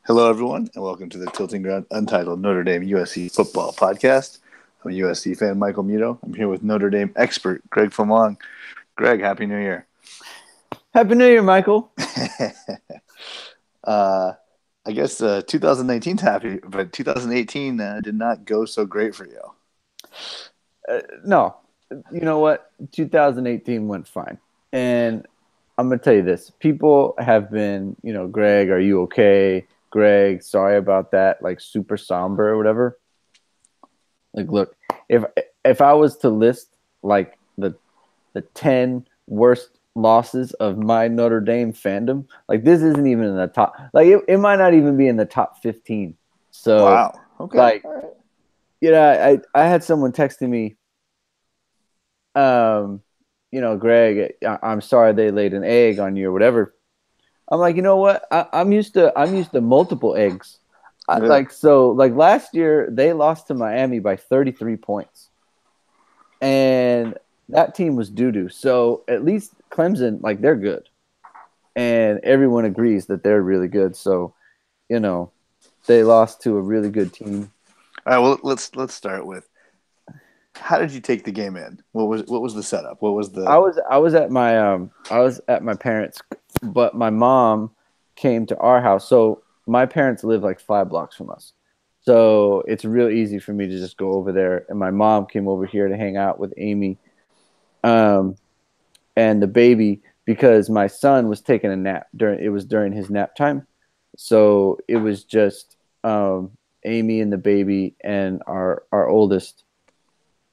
Hello, everyone, and welcome to the Tilting Ground Untitled Notre Dame USC Football Podcast. I'm a USC fan, Michael Muto. I'm here with Notre Dame expert Greg Flamong. Greg, Happy New Year. Happy New Year, Michael. I guess 2019's happy, but 2018 did not go so great for you. No, you know what? 2018 went fine. And I'm going to tell you this. People have been, Greg, are you okay? Greg, sorry about that, like super somber or whatever. Like, look, if I was to list like the 10 worst losses of my Notre Dame fandom, like this isn't even in the top. Like it might not even be in the top 15. So, wow. Okay. Like, all right. I had someone texting me, Greg, I'm sorry they laid an egg on you or whatever. I'm like, you know what? I'm used to multiple eggs. Yeah. Like last year they lost to Miami by 33 points, and that team was doo-doo. So at least Clemson, like they're good, and everyone agrees that they're really good. So, they lost to a really good team. All right. Well, let's start with how did you take the game in? What was the setup? What was the? I was at my parents', but my mom came to our house. So my parents live like 5 blocks from us. So it's real easy for me to just go over there. And my mom came over here to hang out with Amy, and the baby, because my son was taking a nap during his nap time. So it was just Amy and the baby and our oldest,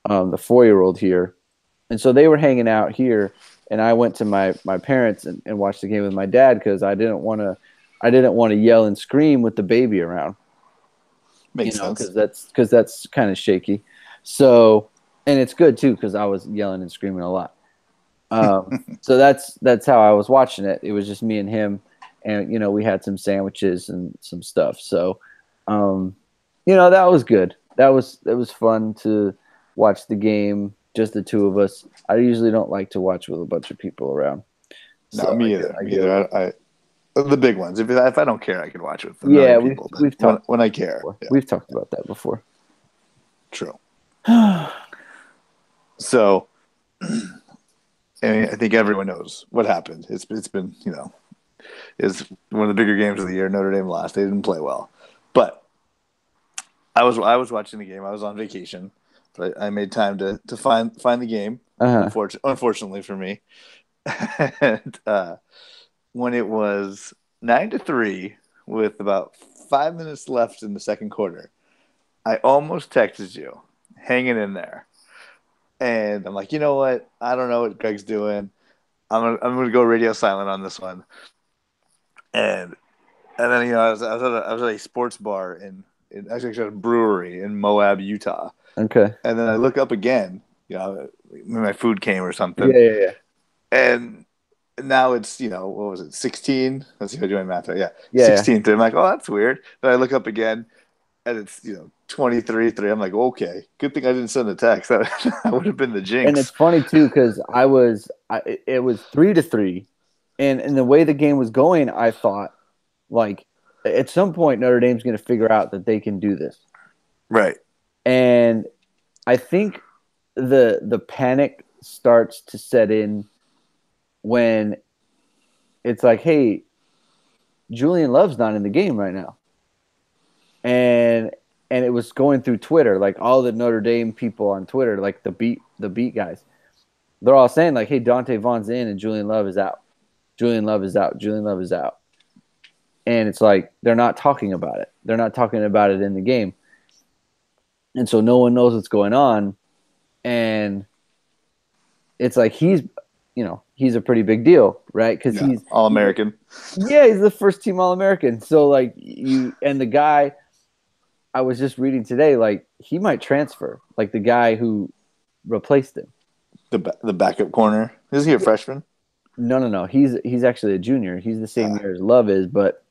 the 4-year-old here. And so they were hanging out here, and I went to my parents and watched the game with my dad because I didn't want to yell and scream with the baby around. Makes sense. Because that's kind of shaky. So, and it's good too because I was yelling and screaming a lot. So that's how I was watching it. It was just me and him, and we had some sandwiches and some stuff. So, that was good. That was fun to watch the game. Just the two of us. I usually don't like to watch with a bunch of people around. No, me either. I the big ones. If I don't care, I can watch with people. We've talked when I care. Yeah. We've talked about that before. True. So, I think everyone knows what happened. It's been is one of the bigger games of the year. Notre Dame lost. They didn't play well, but I was watching the game. I was on vacation. But I made time to find the game. Unfortunately for me, and when it was 9-3 with about 5 minutes left in the second quarter, I almost texted you, hanging in there, and I'm like, you know what? I don't know what Greg's doing. I'm gonna go radio silent on this one, and then I was at a sports bar actually at a brewery in Moab, Utah. Okay. And then I look up again, my food came or something. Yeah. And now it's, what was it, 16? Let's see if I do my math right. Yeah, Yeah. 16. I'm like, oh, that's weird. Then I look up again, and it's, 23-3. I'm like, okay, good thing I didn't send a text. That would have been the jinx. And it's funny, too, because it was 3-3. And the way the game was going, I thought, like, at some point, Notre Dame's going to figure out that they can do this. Right. And I think the panic starts to set in when it's like, hey, Julian Love's not in the game right now. And it was going through Twitter, like all the Notre Dame people on Twitter, like the beat guys. They're all saying like, hey, Dante Vaughn's in and Julian Love is out. Julian Love is out. Julian Love is out. And it's like they're not talking about it. They're not talking about it in the game. And so no one knows what's going on. And it's like he's a pretty big deal, right? Because he's All-American. Yeah, he's the first team All-American. So like and the guy I was just reading today, like he might transfer, like the guy who replaced him. The backup corner. Is he a freshman? No. He's actually a junior. He's the same year as Love is, but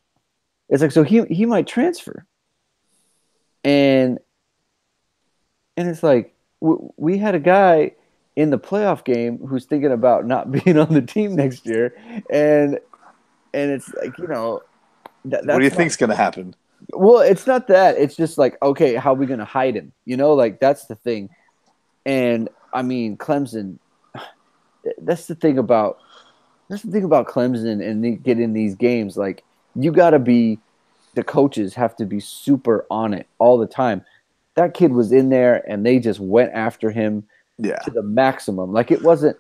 it's like so he might transfer. And it's like we had a guy in the playoff game who's thinking about not being on the team next year, and it's like What do you that's not think's going to happen? well. It's not that. It's just like, okay, how are we going to hide him? Like that's the thing. And I mean, Clemson. That's the thing about Clemson and they get in these games. Like you got to be the coaches have to be super on it all the time. That kid was in there and they just went after him Yeah. to the maximum. Like it wasn't,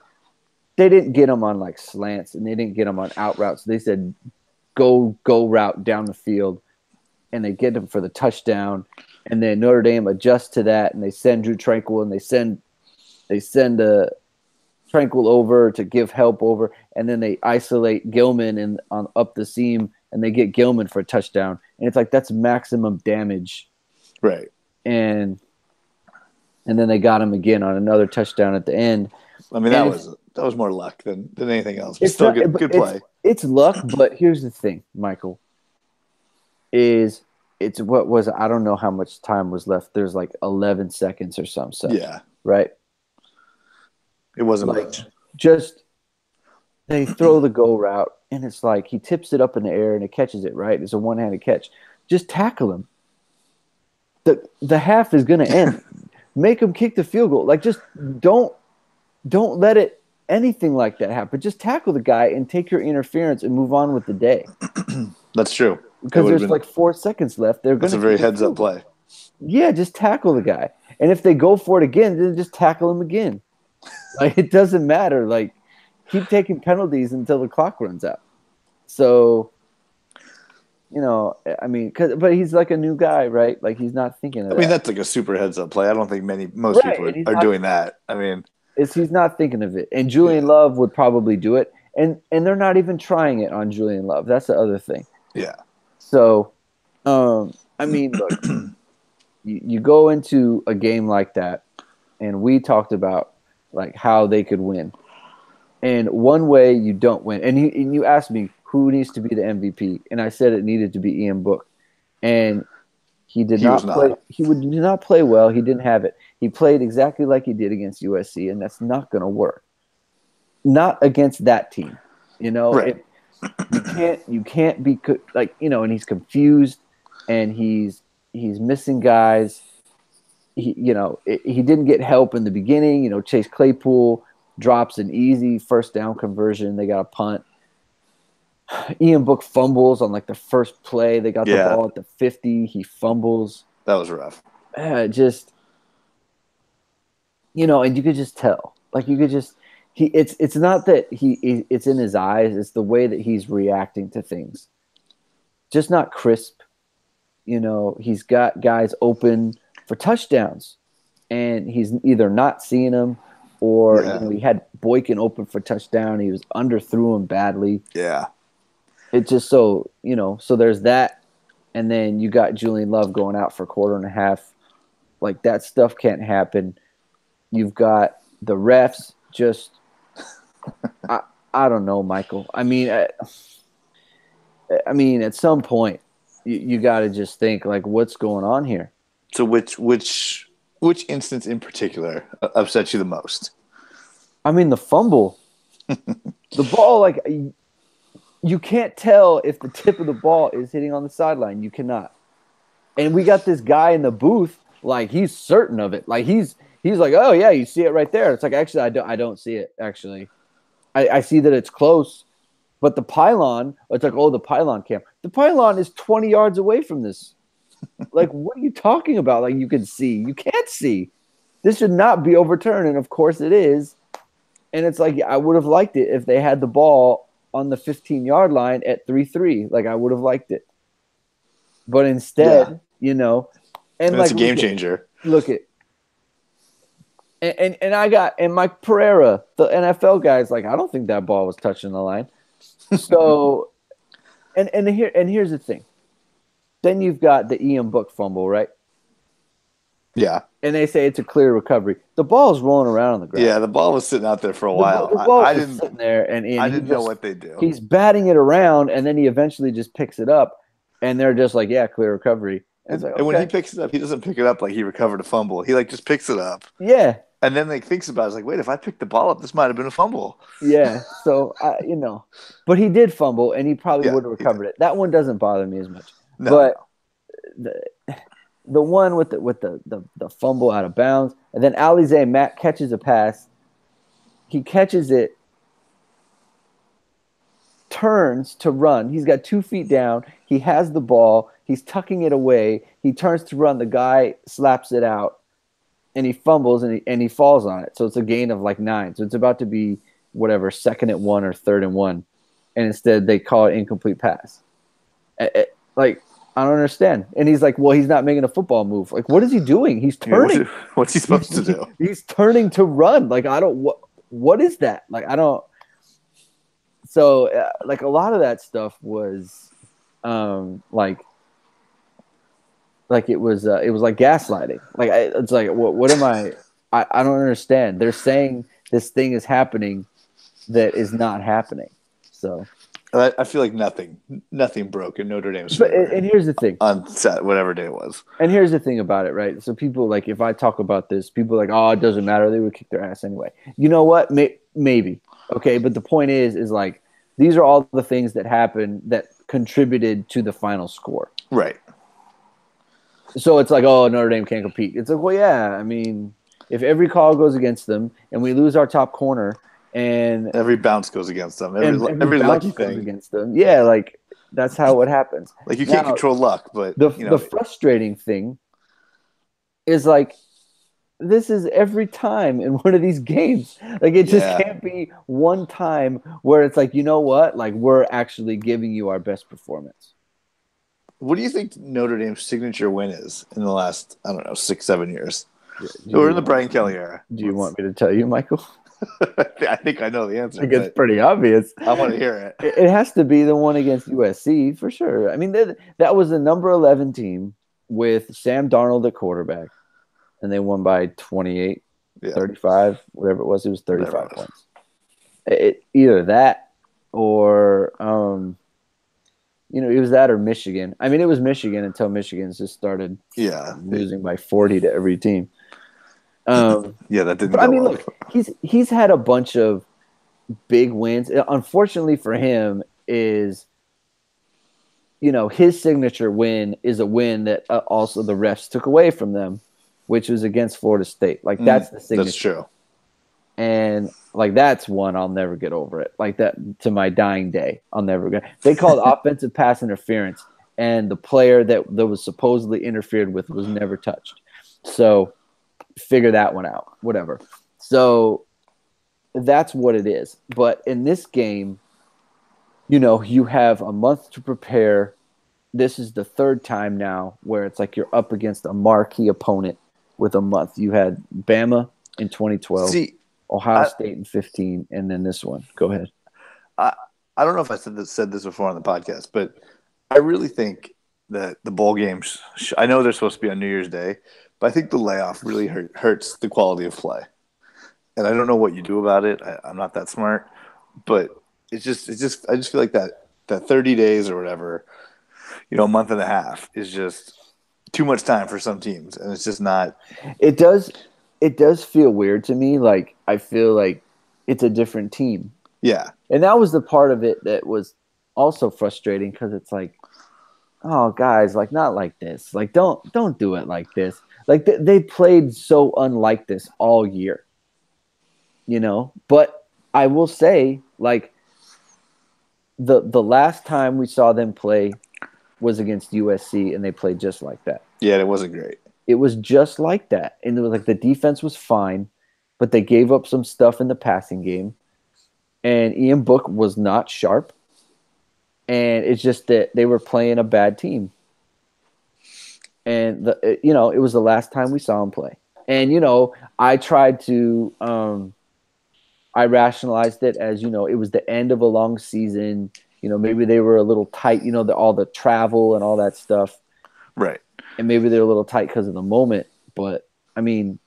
they didn't get him on like slants and they didn't get him on out routes. They said, go route down the field and they get him for the touchdown. And then Notre Dame adjusts to that and they send Drew Tranquil and they send Tranquil over to give help over. And then they isolate Gilman and on up the seam and they get Gilman for a touchdown. And it's like, that's maximum damage. Right. And then they got him again on another touchdown at the end. I mean, that was more luck than anything else. But still, good play. It's luck, but here's the thing, Michael. It's what was I don't know how much time was left. There's like 11 seconds or something. Yeah. Right. It wasn't like much. Just they throw the go route and it's like he tips it up in the air and it catches it. Right. It's a one-handed catch. Just tackle him. The half is going to end. Make him kick the field goal. Like just don't let it anything like that happen. Just tackle the guy and take your interference and move on with the day. That's true. Because there's like 4 seconds left. They're going to. That's a very heads up play. Yeah, just tackle the guy. And if they go for it again, then just tackle him again. Like it doesn't matter. Like keep taking penalties until the clock runs out. So, I mean, but he's like a new guy, right? Like he's not thinking of that. I mean, that's like a super heads up play. I don't think most people are doing that. I mean, he's not thinking of it. And Julian Love would probably do it. And they're not even trying it on Julian Love. That's the other thing. Yeah. So, I mean, look, you go into a game like that, and we talked about like how they could win. And one way you don't win, and you asked me who needs to be the MVP, and I said it needed to be Ian Book, and he did not play. He did not play well. He didn't have it. He played exactly like he did against USC, and that's not going to work. Not against that team, Right. You can't be like and he's confused, and he's missing guys. He didn't get help in the beginning. Chase Claypool drops an easy first down conversion. They got a punt. Ian Book fumbles on like the first play. They got the ball at the 50. He fumbles. That was rough. And you could just tell. Like you could just it's not that it's in his eyes. It's the way that he's reacting to things. Just not crisp. He's got guys open for touchdowns, and he's either not seeing them or he had Boykin open for touchdown. He was underthrew him badly. Yeah. It just so there's that, and then you got Julian Love going out for a quarter and a half. Like that stuff can't happen. You've got the refs just. I don't know, Michael. I mean, at some point, you got to just think like, what's going on here? So which instance in particular upsets you the most? I mean, the fumble, the ball. Like you can't tell if the tip of the ball is hitting on the sideline. You cannot. And we got this guy in the booth, like he's certain of it. Like he's like, oh yeah, you see it right there. It's like actually, I don't see it. Actually, I see that it's close, but the pylon. It's like, oh, the pylon cam. The pylon is 20 yards away from this. Like, what are you talking about? Like you can see, you can't see. This should not be overturned, and of course it is. And it's like I would have liked it if they had the ball on the 15-yard line at 3-3. Like I would have liked it, but instead, and it's a game changer. Look at. And I got Mike Pereira, the NFL guy's like, I don't think that ball was touching the line. So, and here's the thing. Then you've got the Ian Book fumble, right? Yeah. And they say it's a clear recovery. The ball's rolling around on the ground. Yeah, the ball was sitting out there for a while. The ball was sitting there, and I didn't know what they do. He's batting it around, and then he eventually just picks it up, and they're just like, yeah, clear recovery. And when he picks it up, he doesn't pick it up like he recovered a fumble. He like just picks it up. Yeah. And then like thinks about it, it's like, wait, if I picked the ball up, this might have been a fumble. Yeah. So but he did fumble, and he probably Yeah, would have he did. recovered it. That one doesn't bother me as much. No, But no. the the one with the fumble out of bounds, and then Alize Matt catches a pass. He catches it, turns to run. He's got 2 feet down. He has the ball. He's tucking it away. He turns to run. The guy slaps it out, and he fumbles, and he falls on it. So it's a gain of like 9. So it's about to be whatever, 2nd and 1 or 3rd and 1, and instead they call it incomplete pass. Like, I don't understand. And he's like, well, he's not making a football move. Like, what is he doing? He's Yeah, turning. what's he supposed to do? He's turning to run. Like, I don't. What is that? Like, I don't. So, like, a lot of that stuff was, like it was like gaslighting. Like, it's like, what am I? I don't understand. They're saying this thing is happening that is not happening. So, I feel like nothing broke in Notre Dame's but favor and here's the thing. on set, whatever day it was. And here's the thing about it, right? So people like, if I talk about this, people are like, oh, it doesn't matter. They would kick their ass anyway. You know what? Maybe. Okay. But the point is like, these are all the things that happened that contributed to the final score. Right. So it's like, oh, Notre Dame can't compete. It's like, well, yeah. I mean, if every call goes against them and we lose our top corner and every bounce goes against them, every bounce lucky goes thing against them, yeah, like that's how it happens. Like you can't control luck, but the frustrating thing is like, this is every time in one of these games. Like, it just can't be one time where it's like, you know what? Like, we're actually giving you our best performance. What do you think Notre Dame's signature win is in the last, I don't know, 6-7 years? We're in the Brian Kelly era. Do you want me to tell you, Michael? I think I know the answer. I think it's pretty obvious. I want to hear it. It has to be the one against USC for sure. I mean, that was the number 11 team with Sam Darnold at quarterback, and they won by 28, 35, whatever it was. It was 35 points. Either that or, it was that or Michigan. I mean, it was Michigan until Michigan just started losing by 40 to every team. That didn't go I mean, well. look, he's had a bunch of big wins. Unfortunately for him is, his signature win is a win that also the refs took away from them, which was against Florida State. Like, that's the signature. That's true. And like, that's one I'll never get over it. Like, that to my dying day, I'll never get. They called offensive pass interference, and the player that was supposedly interfered with was never touched. So figure that one out, whatever. So that's what it is. But in this game, you have a month to prepare. This is the third time now where it's like you're up against a marquee opponent with a month. You had Bama in 2012, Ohio State in 15, and then this one. Go ahead. I don't know if I said this before on the podcast, but I really think that the bowl games, I know they're supposed to be on New Year's Day, but I think the layoff really hurts the quality of play. And I don't know what you do about it. I'm not that smart, but I just feel like that 30 days or whatever, a month and a half is just too much time for some teams, and it's just not. It does feel weird to me. Like, I feel like it's a different team. Yeah. And that was the part of it that was also frustrating, because it's like, oh, guys, like, not like this. Like, don't do it like this. Like, they played so unlike this all year, But I will say, like, the last time we saw them play was against USC, and they played just like that. Yeah, it wasn't great. It was just like that. And it was like the defense was fine, but they gave up some stuff in the passing game. And Ian Book was not sharp. And it's just that they were playing a bad team. And, it was the last time we saw him play. And, I tried to I rationalized it as, it was the end of a long season. Maybe they were a little tight, all the travel and all that stuff. Right. And maybe they're a little tight because of the moment. But, I mean,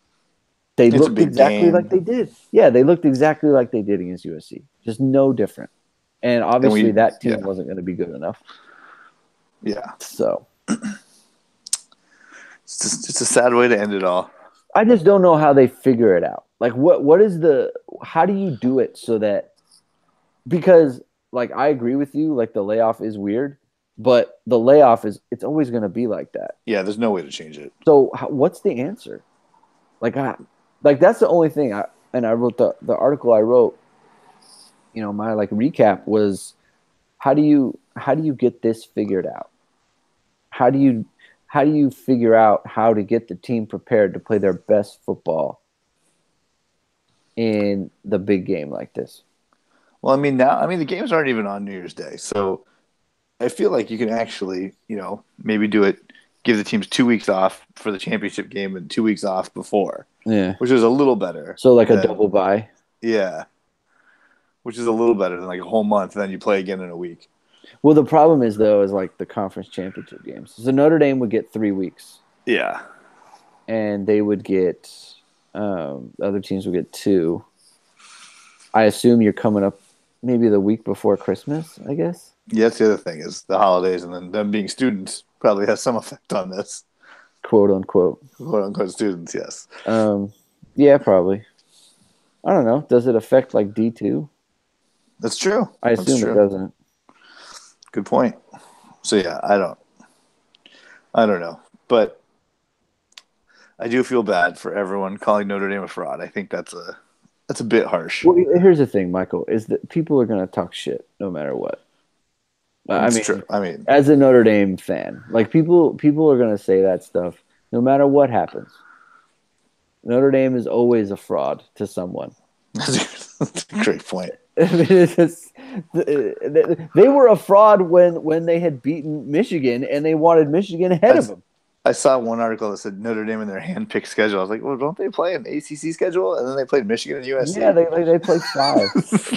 they looked exactly like they did. Yeah, they looked exactly like they did against USC. Just no different. And obviously that team wasn't going to be good enough. Yeah. So. It's a sad way to end it all. I just don't know how they figure it out. Like, how do you do it so that, because, like, I agree with you, like, the layoff is weird, but the layoff it's always going to be like that. Yeah, there's no way to change it. So, what's the answer? Like, like that's the only thing. I wrote the article I wrote. My like recap was, how do you get this figured out? How do you figure out how to get the team prepared to play their best football in the big game like this? Well, the games aren't even on New Year's Day, so I feel like you can actually, maybe do it. Give the teams 2 weeks off for the championship game and 2 weeks off before, Yeah. which is a little better. So like a double bye. Yeah, which is a little better than like a whole month. And then you play again in a week. Well, the problem is though, is like the conference championship games. So Notre Dame would get 3 weeks, Yeah, and they would get other teams would get 2. I assume you're coming up maybe the week before Christmas, I guess. yeah. That's the other thing is the holidays, and then them being students probably has some effect on this. Quote unquote. Quote unquote students, yes. Yeah, probably. I don't know. Does it affect like D2? That's true. I assume it doesn't. Good point. So yeah, I don't know, but I do feel bad for everyone calling Notre Dame a fraud. I think that's a bit harsh. Well, here's the thing, Michael, is that people are going to talk shit no matter what. True. As a Notre Dame fan, like people are going to say that stuff no matter what happens. Notre Dame is always a fraud to someone. That's a great point. They were a fraud when they had beaten Michigan and they wanted Michigan ahead of them. I saw one article that said Notre Dame in their hand-picked schedule. I was like, well, don't they play an ACC schedule? And then they played Michigan and USC. Yeah, they played 5.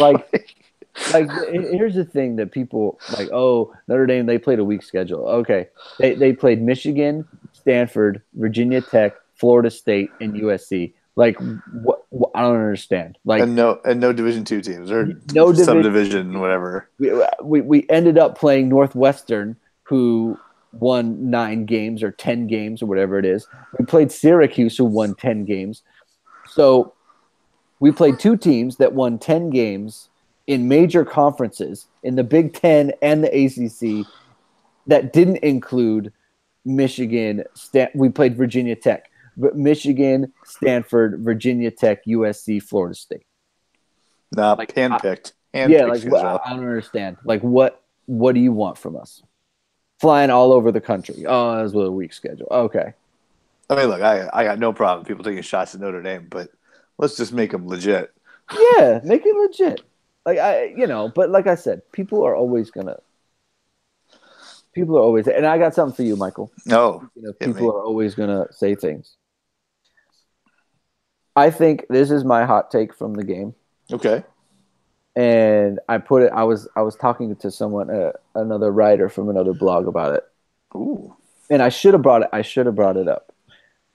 like here's the thing that people like. Oh, Notre Dame, they played a weak schedule. Okay, they played Michigan, Stanford, Virginia Tech, Florida State, and USC. Like, what I don't understand. Like, and no Division II teams or no subdivision, whatever. We ended up playing Northwestern, who won 9 games or 10 games or whatever it is. We played Syracuse, who won 10 games. So we played 2 teams that won 10 games in major conferences in the Big Ten and the ACC that didn't include Michigan. We played Virginia Tech. But Michigan, Stanford, Virginia Tech, USC, Florida State. Nah, like, handpicked. Yeah, like I don't understand. Like, what do you want from us? Flying all over the country. Oh, that was a weak schedule. Okay. I mean, look, I got no problem with people taking shots at Notre Dame, but let's just make them legit. Yeah, make it legit. Like but like I said, people are always, and I got something for you, Michael. No, people are always gonna say things. I think this is my hot take from the game. Okay. And I put it. I was talking to someone, another writer from another blog about it. Ooh. And I should have brought it. I should have brought it up.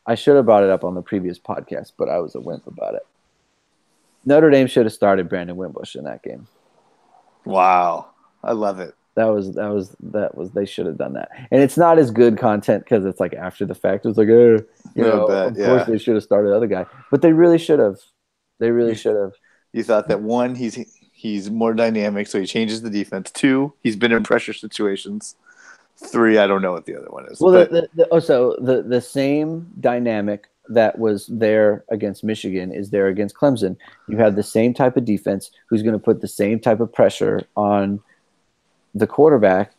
I should have brought it up on the previous podcast, but I was a wimp about it. Notre Dame should have started Brandon Wimbush in that game. Wow, I love it. They should have done that. And it's not as good content because it's like after the fact. It's like, of course they should have started the other guy, but they really should have. They really should have. You thought that 1, he's more dynamic, so he changes the defense. 2, he's been in pressure situations. 3, I don't know what the other one is. Well, the same dynamic that was there against Michigan is there against Clemson. You have the same type of defense who's going to put the same type of pressure on the quarterback,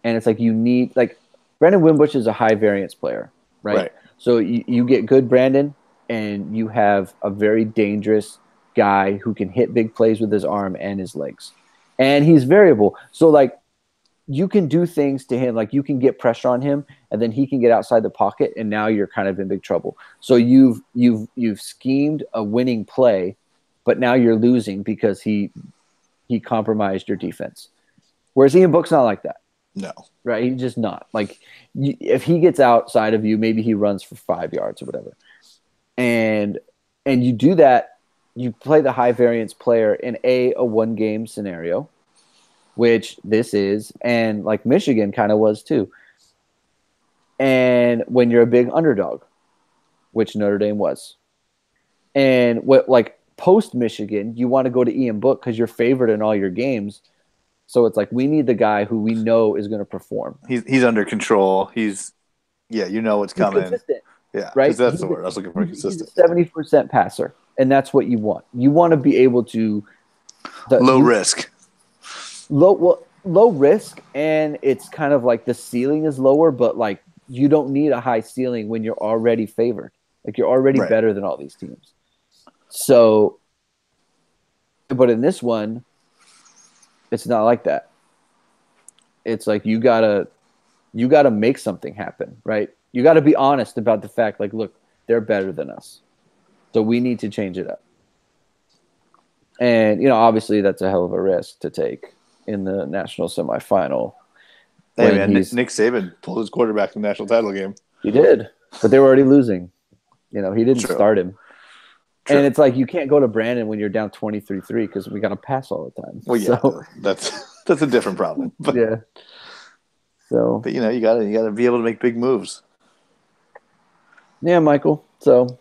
and it's like you need, like, Brandon Wimbush is a high variance player, right? So you get good Brandon, and you have a very dangerous guy who can hit big plays with his arm and his legs, and he's variable. So like you can do things to him, like you can get pressure on him, and then he can get outside the pocket, and now you're kind of in big trouble. So you've schemed a winning play, but now you're losing because he compromised your defense. Whereas Ian Book's not like that. No. Right? He's just not. Like, if he gets outside of you, maybe he runs for 5 yards or whatever. And you do that, you play the high variance player in a 1-game scenario, which this is, and like Michigan kind of was too. And when you're a big underdog. which Notre Dame was. And what like post Michigan, you want to go to Ian Book because you're favored in all your games. So it's like we need the guy who we know is going to perform. He's under control. He's what's He's coming. consistent, Yeah, right? because that's the word I was looking for. He's a Consistent. 70% passer, and that's what you want. You want to be able to Low risk. Low risk, and it's kind of like the ceiling is lower, but like you don't need a high ceiling when you're already favored. Like you're already Right. better than all these teams. So, but in this one, it's not like that. It's like you gotta make something happen, right? You gotta be honest about the fact, like, look, they're better than us, so we need to change it up. And obviously, that's a hell of a risk to take in the national semifinal. Hey man, Nick Saban pulled his quarterback in the national title game. He did, but they were already losing. He didn't start him. True. And it's like you can't go to Brandon when you're down 23-3 because we got to pass all the time. Well, yeah, so, that's a different problem. But, yeah. So, but you gotta be able to make big moves. Yeah, Michael. So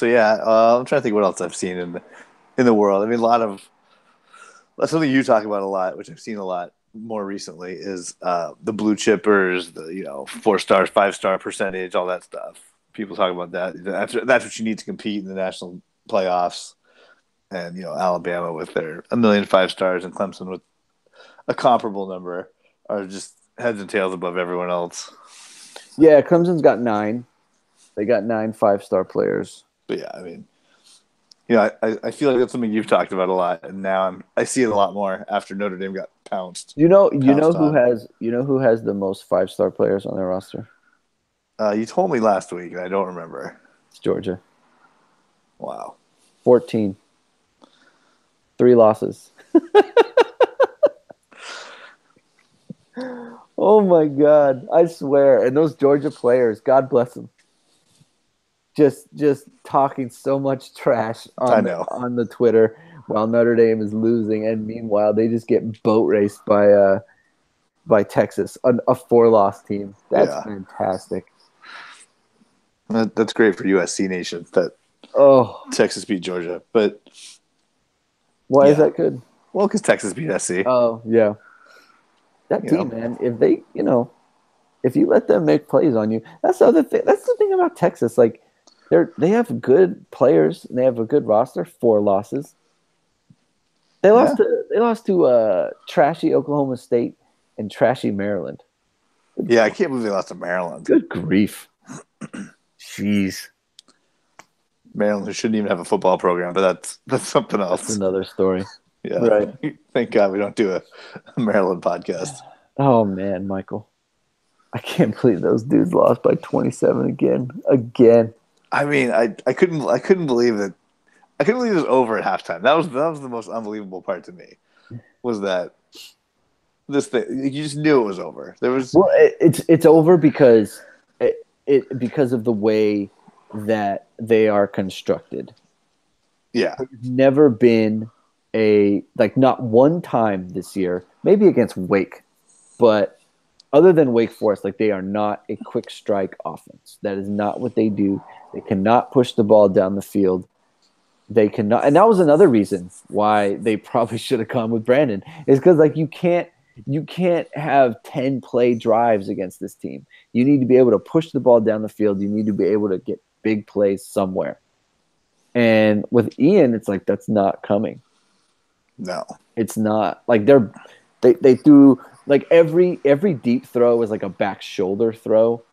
yeah, I'm trying to think what else I've seen in the world. I mean, that's something you talk about a lot, which I've seen a lot more recently, is the blue chippers, the 4-star, 5-star percentage, all that stuff. People talk about that. That's what you need to compete in the national playoffs. And Alabama with their 1 million 5 stars and Clemson with a comparable number are just heads and tails above everyone else. Yeah, Clemson's got 9. They got 9 5-star players. But yeah, I mean, I feel like that's something you've talked about a lot, and now I see it a lot more after Notre Dame got pounced. You know who has the most 5-star players on their roster? You told me last week, and I don't remember. It's Georgia. Wow. 14. 3 losses. Oh my God! I swear, and those Georgia players, God bless them. Just talking so much trash on the Twitter while Notre Dame is losing, and meanwhile they just get boat raced by Texas, a 4-loss team. That's fantastic. That's great for USC Nation that Texas beat Georgia, but why is that good? Well, because Texas beat SC. Oh yeah, that team, man. If they, if you let them make plays on you, that's the other thing. That's the thing about Texas. Like, they have good players and they have a good roster. 4 losses. They lost to trashy Oklahoma State and trashy Maryland. Yeah, I can't believe they lost to Maryland. Good grief. Jeez. Maryland, who shouldn't even have a football program, but that's something else. That's another story. Yeah. Right. Thank God we don't do a Maryland podcast. Oh man, Michael. I can't believe those dudes lost by 27 again. I mean, I couldn't believe that. I couldn't believe it was over at halftime. That was the most unbelievable part to me. Was that this thing? You just knew it was over. It's over because because of the way that they are constructed. Yeah. There's never been not one time this year, maybe against Wake, but other than Wake Forest, they are not a quick strike offense. That is not what they do. They cannot push the ball down the field. They cannot, and that was another reason why they probably should have gone with Brandon, is because you can't have 10 play drives against this team. You need to be able to push the ball down the field. You need to be able to get big plays somewhere. And with Ian, it's that's not coming. No, it's not. They threw every deep throw is a back shoulder throw,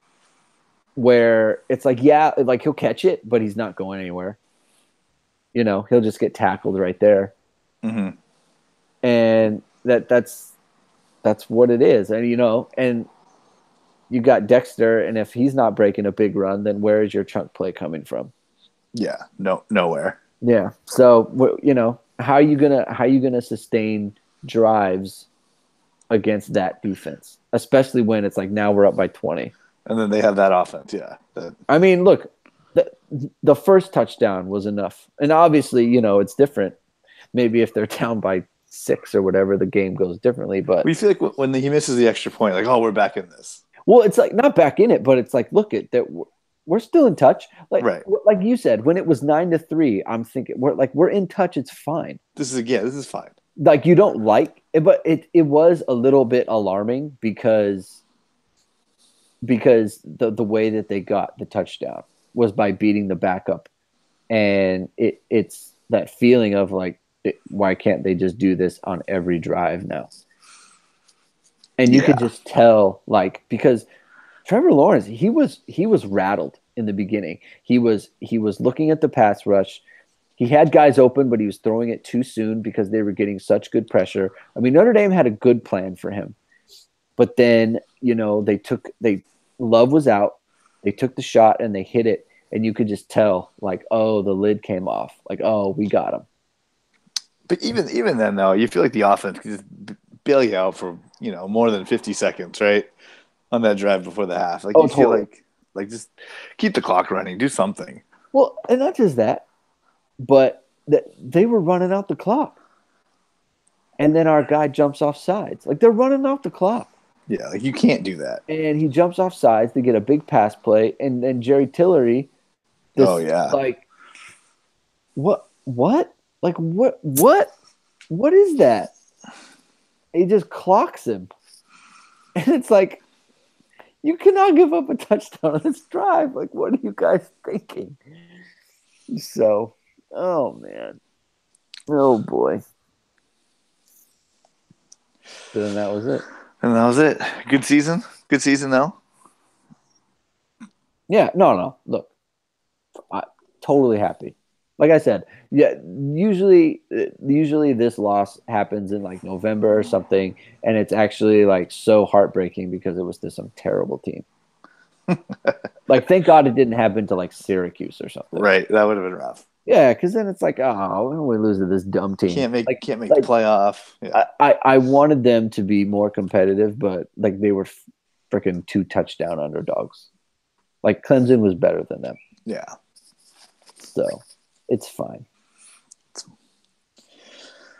where it's he'll catch it, but he's not going anywhere. He'll just get tackled right there. Mm-hmm. And that's what it is. And and you got Dexter, and if he's not breaking a big run, then where is your chunk play coming from? Yeah, nowhere. Yeah. So how are you gonna sustain drives against that defense, especially when it's now we're up by 20, and then they have that offense. Yeah. I mean, look, the first touchdown was enough, and obviously it's different. Maybe if they're down by 6 or whatever, the game goes differently. But we feel like when he misses the extra point, we're back in this. Well, it's not back in it, but it's look at that. we're still in touch. Right. Like you said, when it was 9-3, I'm thinking we're in touch. It's fine. This is fine. Like you don't like it, but it was a little bit alarming because the way that they got the touchdown was by beating the backup, and it's that feeling of like, why can't they just do this on every drive now? And you could just tell, like, because Trevor Lawrence, he was rattled in the beginning. He was looking at the pass rush. He had guys open, but he was throwing it too soon because they were getting such good pressure. I mean, Notre Dame had a good plan for him, but then Love was out. They took the shot and they hit it, and you could just tell, like, oh, the lid came off. Like, oh, we got him. But even then, though, you feel like the offense could just bail you out for more than 50 seconds, right, on that drive before the half. Like you feel like just keep the clock running, do something. Well, and not just that, but they were running out the clock, and then our guy jumps off sides. Like they're running out the clock. Yeah, like you can't do that. And he jumps off sides to get a big pass play, and then Jerry Tillery. Like what? Like what is that? He just clocks him. And it's like, you cannot give up a touchdown on this drive. Like, what are you guys thinking? So, oh, man. Oh, boy. So then that was it. And that was it. Good season? Good season, though? Yeah, no. Look, I'm totally happy. Like I said, yeah. Usually this loss happens in like November or something, and it's actually like so heartbreaking because it was to some terrible team. Like, thank God it didn't happen to like Syracuse or something. Right, that would have been rough. Yeah, because then it's like, oh, we lose to this dumb team. Can't make the playoff. Yeah. I wanted them to be more competitive, but like they were freaking 2 touchdown underdogs. Like Clemson was better than them. Yeah. So. It's fine.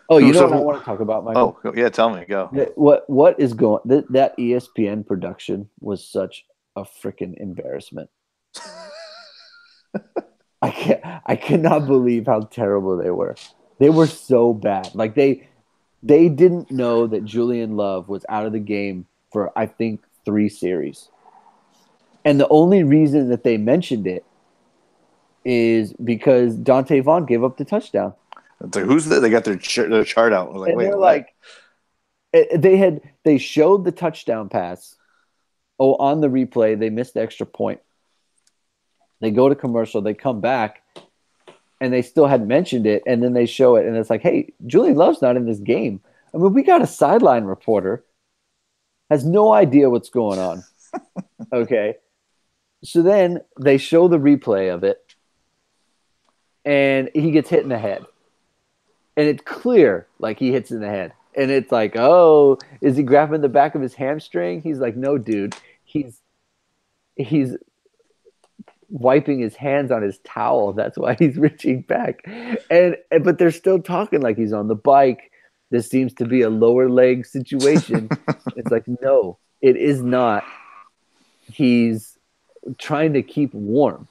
Oh, you know what I want to talk about, Michael? Oh, yeah, tell me. Go. What is going? That ESPN production was such a freaking embarrassment. I cannot believe how terrible they were. They were so bad. Like they didn't know that Julian Love was out of the game for, I think, 3 series. And the only reason that they mentioned it is because Dante Vaughn gave up the touchdown. It's like, who's that? They got their chart out. Like, and wait, they're what? Like, they showed the touchdown pass. Oh, on the replay, they missed the extra point. They go to commercial, they come back, and they still hadn't mentioned it, and then they show it, and it's like, hey, Julian Love's not in this game. I mean, we got a sideline reporter, has no idea what's going on. Okay. So then they show the replay of it, and he gets hit in the head. And it's clear, like, he hits in the head. And it's like, oh, is he grabbing the back of his hamstring? He's like, no, dude. He's wiping his hands on his towel. That's why he's reaching back. But they're still talking like he's on the bike. This seems to be a lower leg situation. It's like, no, it is not. He's trying to keep warm,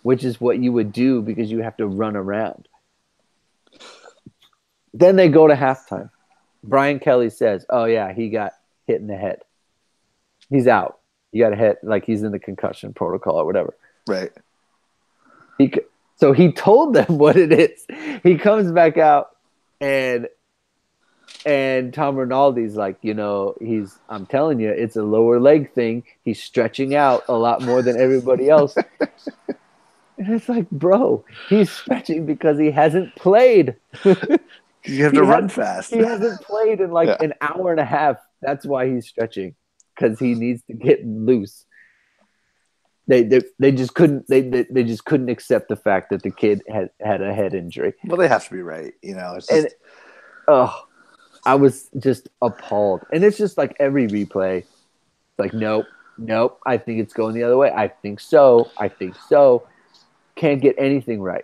which is what you would do because you have to run around. Then they go to halftime. Brian Kelly says, oh, yeah, he got hit in the head. He's out. You got a hit, like he's in the concussion protocol or whatever. Right. So he told them what it is. He comes back out, and Tom Rinaldi's like, I'm telling you, it's a lower leg thing. He's stretching out a lot more than everybody else. And it's like, bro, he's stretching because he hasn't played. You have to run fast. He hasn't played in an hour and a half. That's why he's stretching, because he needs to get loose. They just couldn't they just couldn't accept the fact that the kid had a head injury. Well, they have to be right, It's just... I was just appalled. And it's just like every replay, like, nope. I think it's going the other way. I think so. Can't get anything right.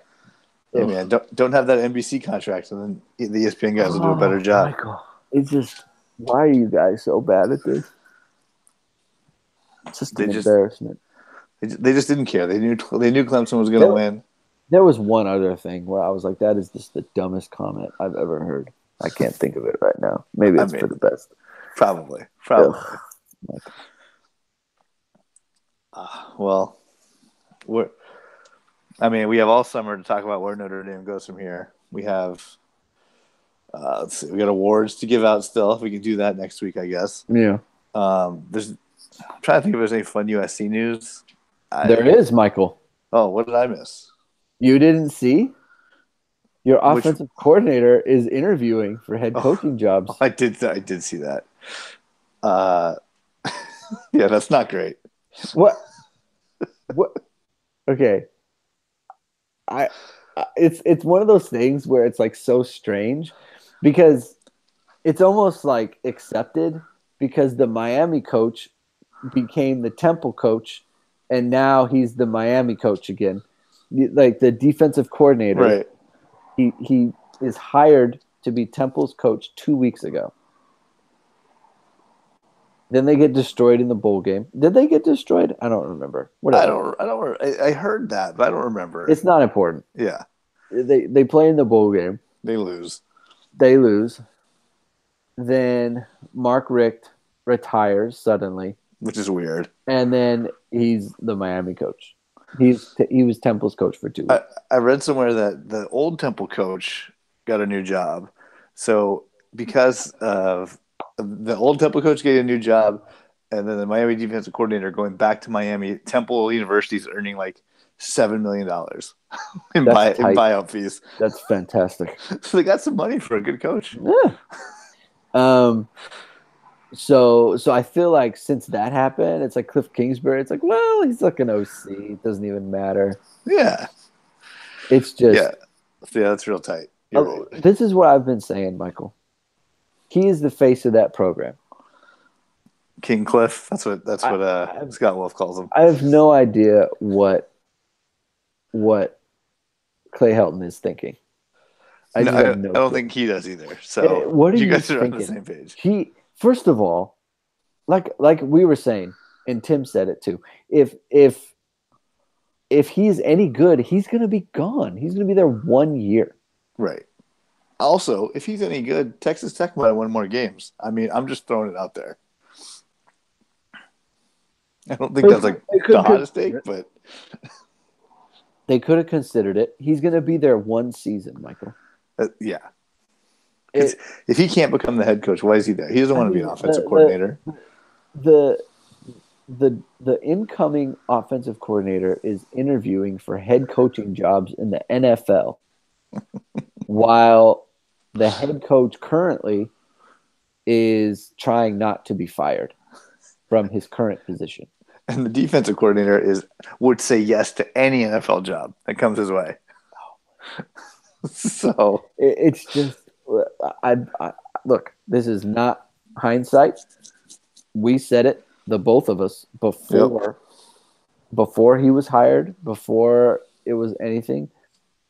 Yeah, man, don't have that NBC contract, and then the ESPN guys will do a better job. Michael, it's just, why are you guys so bad at this? It's just an embarrassment. They just didn't care. They knew Clemson was going to There, win. there was one other thing where I was like, that is just the dumbest comment I've ever heard. I can't think of it right now. Maybe I it's for mean, the best. probably. Ugh. Well, we're. I mean, we have all summer to talk about where Notre Dame goes from here. We have. Let's see. We got awards to give out still. We can do that next week, I guess. Yeah. There's. I'm trying to think if there's any fun USC news. There is, Michael. Oh, what did I miss? You didn't see? Your Which offensive coordinator is interviewing for head coaching jobs. I did see that. Uh, yeah, that's not great. What? Okay. It's one of those things where it's like so strange because it's almost like accepted because the Miami coach became the Temple coach and now he's the Miami coach again. Like the defensive coordinator. Right. He is hired to be Temple's coach 2 weeks ago. Then they get destroyed in the bowl game. Did they get destroyed? I don't remember. Whatever. I heard that, but I don't remember. It's not important. Yeah. They play in the bowl game. They lose. They lose. Then Mark Richt retires suddenly, which is weird. And then he's the Miami coach. He was Temple's coach for 2 weeks. I read somewhere that the old Temple coach got a new job. So because of the old Temple coach getting a new job, and then the Miami defensive coordinator going back to Miami, Temple University is earning like $7 million in buyout fees. That's fantastic. So they got some money for a good coach. Yeah. So I feel like since that happened, it's like Cliff Kingsbury. It's like, well, he's like an OC. It doesn't even matter. Yeah. It's just yeah, that's real tight. Right. This is what I've been saying, Michael. He is the face of that program. King Cliff. That's what Scott Wolf calls him. I have no idea what Clay Helton is thinking. I don't think he does either. So what are you guys thinking? are on the same page. First of all, like we were saying, and Tim said it too. If he's any good, he's going to be gone. He's going to be there 1 year. Right. Also, if he's any good, Texas Tech might have won more games. I mean, I'm just throwing it out there. I don't think that's like the hottest take, but they could have considered it. He's going to be there 1 season, Michael. Yeah. If he can't become the head coach, why is he there? He doesn't want to be an offensive coordinator. The incoming offensive coordinator is interviewing for head coaching jobs in the NFL, while the head coach currently is trying not to be fired from his current position. And the defensive coordinator would say yes to any NFL job that comes his way. So it's just, I look, this is not hindsight. We said it, the both of us, before he was hired, before it was anything.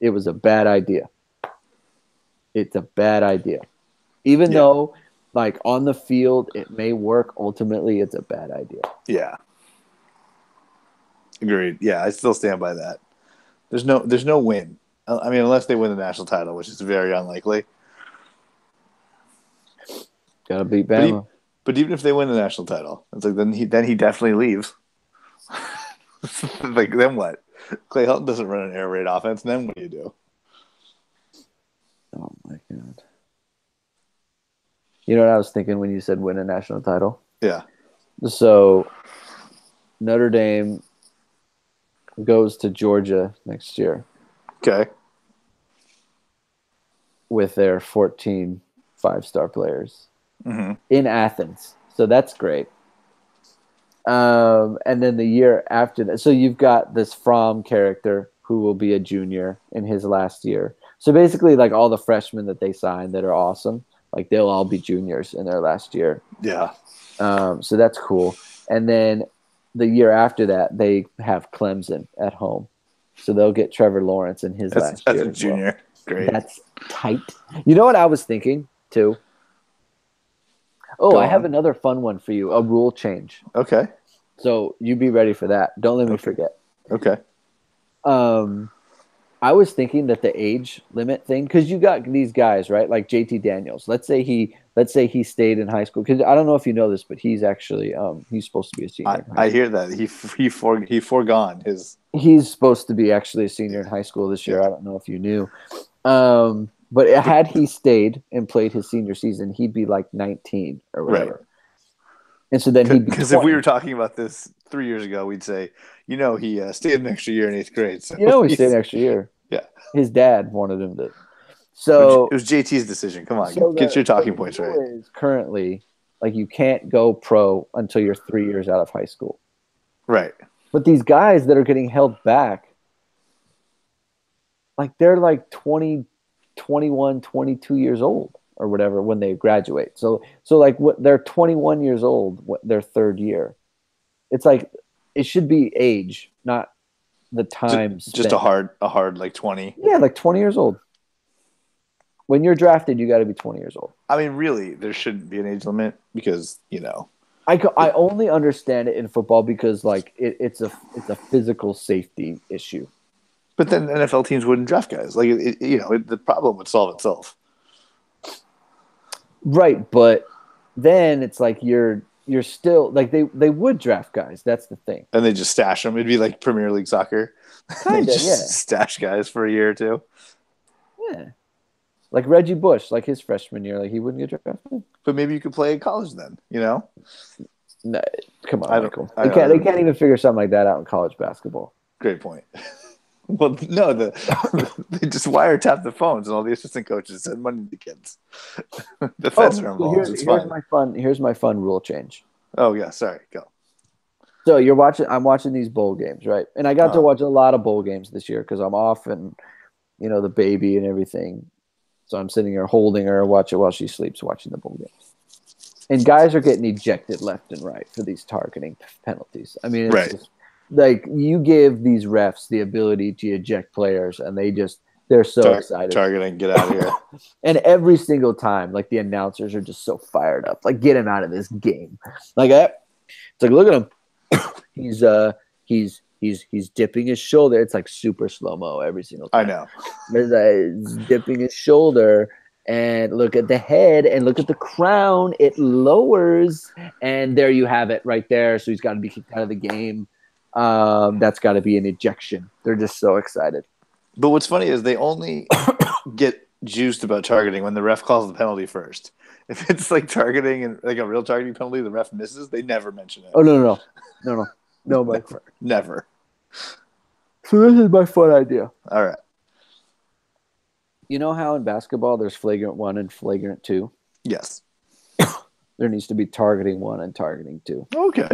It was a bad idea. It's a bad idea. Even though, like, on the field, it may work, ultimately, it's a bad idea. Yeah. Agreed. Yeah, I still stand by that. There's no win. I mean, unless they win the national title, which is very unlikely. Got to beat Bama. But even if they win the national title, it's like then he definitely leaves. Like, then what? Clay Helton doesn't run an air raid offense. Then what do you do? Oh my God! You know what I was thinking when you said win a national title? Yeah. So Notre Dame goes to Georgia next year. Okay. With their 14 5-star players in Athens. So that's great. And then the year after that, so you've got this Fromm character who will be a junior in his last year. So basically, like, all the freshmen that they signed that are awesome, like, they'll all be juniors in their last year. Yeah. So that's cool. And then the year after that, they have Clemson at home. So they'll get Trevor Lawrence in his last year. That's a junior. Well. Great. That's tight. You know what I was thinking, too? Oh, I have another fun one for you, a rule change. Okay. So you be ready for that. Don't let me Okay. forget. Okay. Um, I was thinking that the age limit thing, because you got these guys, right? Like JT Daniels. Let's say he stayed in high school. Because I don't know if you know this, but he's actually he's supposed to be a senior in high I school. hear that he foregone his He's supposed to be actually a senior in high school this year. yeah I don't know if you knew. But had he stayed and played his senior season, he'd be like 19 or right. whatever. And so then he'd be Because if we 20. were talking about this 3 years ago, we'd say, he stayed an extra year in eighth grade. So He stayed an extra year. yeah, His dad wanted him to. it So was JT's decision. Come on, So get your the talking points right. rule is currently like you can't go pro until you're 3 years out of high school. Right. But these guys that are getting held back, like they're like 20, 21, 22 years old or whatever when they graduate. So like what they're 21 years old, their third year. It's like it should be age, not the time Just spent. a hard like 20. Yeah, like 20 years old. When you're drafted, you got to be 20 years old. I mean, really, there shouldn't be an age limit because I only understand it in football because like it's a physical safety issue. but then NFL teams wouldn't draft guys. Like the problem would solve itself. Right, but then it's like you're still like they would draft guys. That's the thing. And they just stash them. It'd be like Premier League soccer. They Kind of, just yeah. stash guys for a year or two. Yeah. Like Reggie Bush, like his freshman year, like he wouldn't get drafted. But maybe you could play in college then. No, come on, I don't. Michael. I They don't. can't even figure something like that out in college basketball. Great point. Well, no, they just wiretap the phones, and all the assistant coaches send money to kids. The feds are involved. It's fine. Here's my fun rule change. Oh yeah, sorry. Go. So I'm watching these bowl games, right? And I got to watch a lot of bowl games this year because I'm off and the baby and everything. So I'm sitting here holding her, watch it while she sleeps, watching the bowl games. And guys are getting ejected left and right for these targeting penalties. I mean, it's Right. just like you give these refs the ability to eject players, and they're so excited. Targeting, get out of here. And every single time, like the announcers are just so fired up, like get him out of this game. Like it's like look at him. He's dipping his shoulder. It's like super slow mo every single time. I know. He's dipping his shoulder, and look at the head, and look at the crown. It lowers, and there you have it, right there. So he's got to be kicked out of the game. That's got to be an ejection. They're just so excited. But what's funny is they only get juiced about targeting when the ref calls the penalty first. If it's like targeting and like a real targeting penalty, the ref misses. They never mention it. Oh no, Mike. Never. So this is my fun idea. All right. You know how in basketball there's flagrant 1 and flagrant 2? Yes. There needs to be targeting 1 and targeting 2. Okay.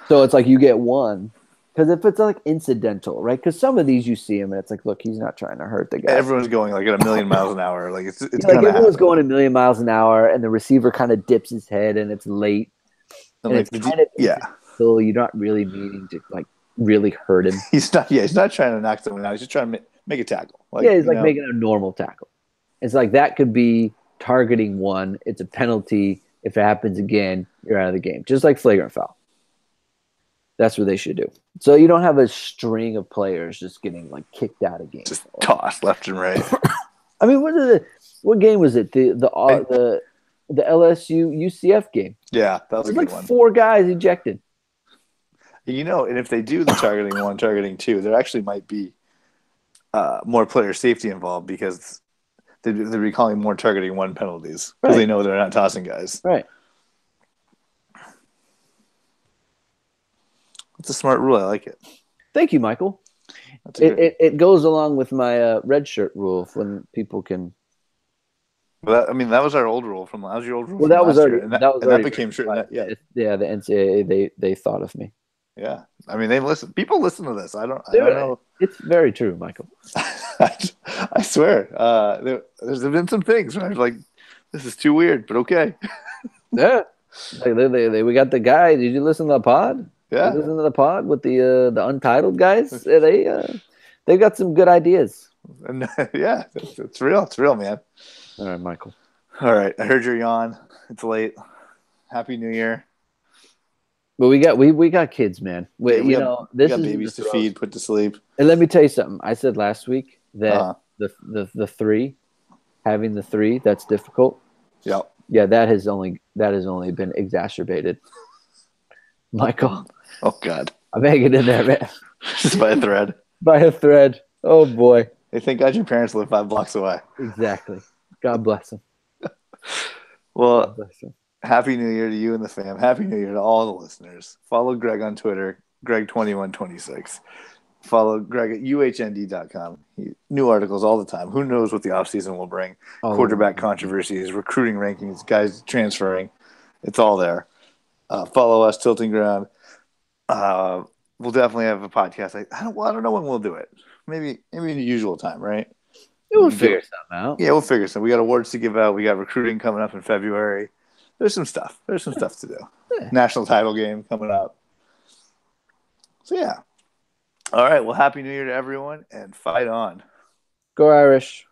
So it's like you get 1. Because if it's like incidental, right? Because some of these you see him and it's like, look, he's not trying to hurt the guy. Everyone's going like at a million miles an hour. Like it's like everyone's going a million miles an hour, and the receiver kind of dips his head, and it's late. And like, it's kind of so you're not really meaning to like really hurt him. He's not trying to knock someone out. He's just trying to make a tackle. He's like making a normal tackle. It's like that could be targeting 1. It's a penalty. If it happens again, you're out of the game. Just like flagrant foul. That's what they should do. So you don't have a string of players just getting like kicked out of games. Just tossed left and right. I mean, what game was it? The LSU UCF game. Yeah, that was a good like one. 4 guys ejected. And if they do the targeting 1, targeting 2, there actually might be more player safety involved because they'd be calling more targeting 1 penalties because they know they're not tossing guys. Right. It's a smart rule. I like it. Thank you, Michael. It goes along with my red shirt rule when people can. Well, that was our old rule from last year. Old rule. Well, that was already year, that became true. Yeah, the NCAA they thought of me. Yeah, I mean they listen. People listen to this. I don't know. It's very true, Michael. I swear. There's been some things where I was like, this is too weird, but okay. Yeah, we got the guy. Did you listen to the pod? Yeah, listen to the pod with the Untitled guys. They got some good ideas. And, yeah, it's real. It's real, man. All right, Michael. All right, I heard your yawn. It's late. Happy New Year. But we got kids, man. Yeah, we This got is in the babies to throes. feed, put to sleep. And let me tell you something. I said last week that Uh-huh. the three, having the three, that's difficult. Yep. Yeah, that has only been exacerbated. Michael, Oh God. I'm hanging in there, man. Just by a thread. By a thread. Oh boy. Hey, thank God your parents live 5 blocks away. Exactly. God bless him. God Well, bless him. Happy New Year to you and the fam. Happy New Year to all the listeners. Follow Greg on Twitter, Greg2126. Follow Greg at uhnd.com. New articles all the time. Who knows what the offseason will bring? Quarterback controversies, recruiting rankings, guys transferring. It's all there. Follow us, Tilting Ground. We'll definitely have a podcast. I don't know when we'll do it. Maybe in the usual time, right? We'll figure something out. Yeah, we'll figure something. We got awards to give out. We got recruiting coming up in February. There's some stuff. There's some stuff to do. Yeah. National title game coming up. So yeah. All right. Well, happy New Year to everyone, and fight on. Go Irish.